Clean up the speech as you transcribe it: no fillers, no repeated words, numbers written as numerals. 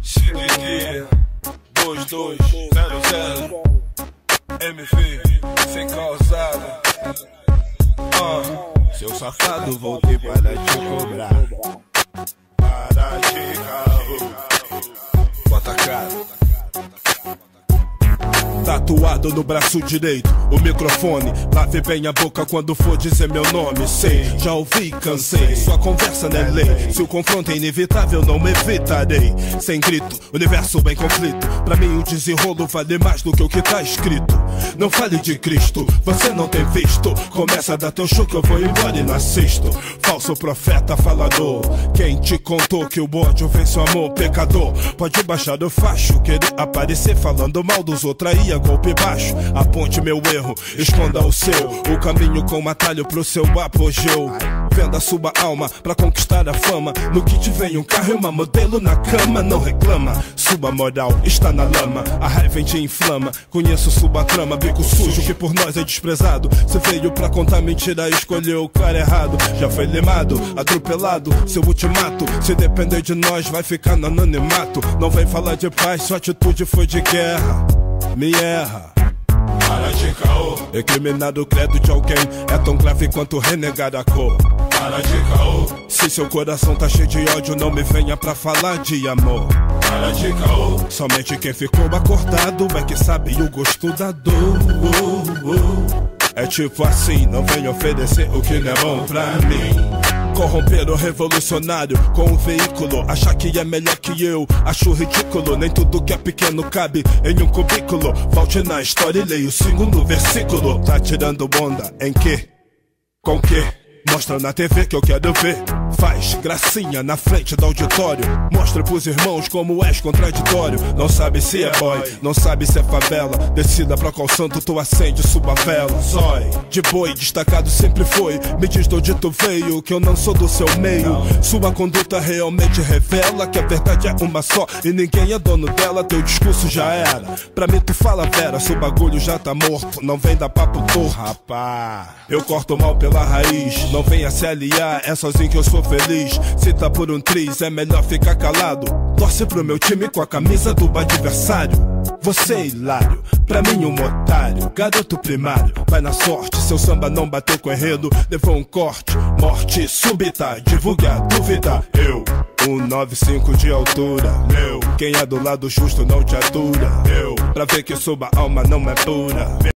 CDD 2200 MV sem causada. Seu safado, voltei para te cobrar. Para de carro, Bota a cara. Tatuado no braço direito, o microfone. Lave bem a boca quando for dizer meu nome. Sei, já ouvi, cansei. Sua conversa não é lei. Se o confronto é inevitável, não me evitarei. Sem grito, universo em conflito. Pra mim o desenrolo vale mais do que o que tá escrito. Não fale de Cristo, você não tem visto. Começa a dar teu show que eu vou embora e não assisto. Falso profeta falador, quem te contou que o ódio vence o amor? Pecador, pode baixar o facho. Querer aparecer falando mal dos outros aí a golpe baixo. Aponte meu erro, esconda o seu. O caminho com atalho pro seu apogeu. Venda sua alma pra conquistar a fama. No kit vem um carro e uma modelo na cama. Não reclama, sua moral está na lama. A raiva te inflama, conheço sua trama. Bico sujo que por nós é desprezado. Você veio pra contar mentira, escolheu o cara errado. Já foi limado, atropelado, seu ultimato. Se depender de nós vai ficar no anonimato. Não vem falar de paz, sua atitude foi de guerra. Me erra, para de caô, recriminado credo de alguém é tão grave quanto renegar a cor. Para de caô, se seu coração tá cheio de ódio, não me venha pra falar de amor. Para de caô, somente quem ficou acordado é que sabe o gosto da dor. É tipo assim, não venha oferecer o que não é bom pra mim. Corromper o revolucionário com um veículo. Achar que é melhor que eu, acho ridículo. Nem tudo que é pequeno cabe em um cubículo. Volte na história e leia o segundo versículo. Tá tirando onda em quê? Com quê? Mostra na TV que eu quero ver. Faz gracinha na frente do auditório. Mostra pros irmãos como és contraditório. Não sabe se é boy, não sabe se é favela. Decida pra qual santo tu acende sua vela. Zói, de boi, destacado sempre foi. Me diz de onde tu veio, que eu não sou do seu meio. Sua conduta realmente revela que a verdade é uma só e ninguém é dono dela. Teu discurso já era, pra mim tu fala vera. Seu bagulho já tá morto, não vem dar papo torto. Rapá, eu corto mal pela raiz. Não venha se aliar, é sozinho que eu sou feliz. Se tá por um triz, é melhor ficar calado. Torce pro meu time com a camisa do adversário. Você é hilário, pra mim um otário. Garoto primário, vai na sorte. Seu samba não bateu com enredo, levou um corte. Morte súbita, divulgue a dúvida. Eu, 195 de altura. Meu, quem é do lado justo não te atura. Eu, pra ver que sua alma não é pura.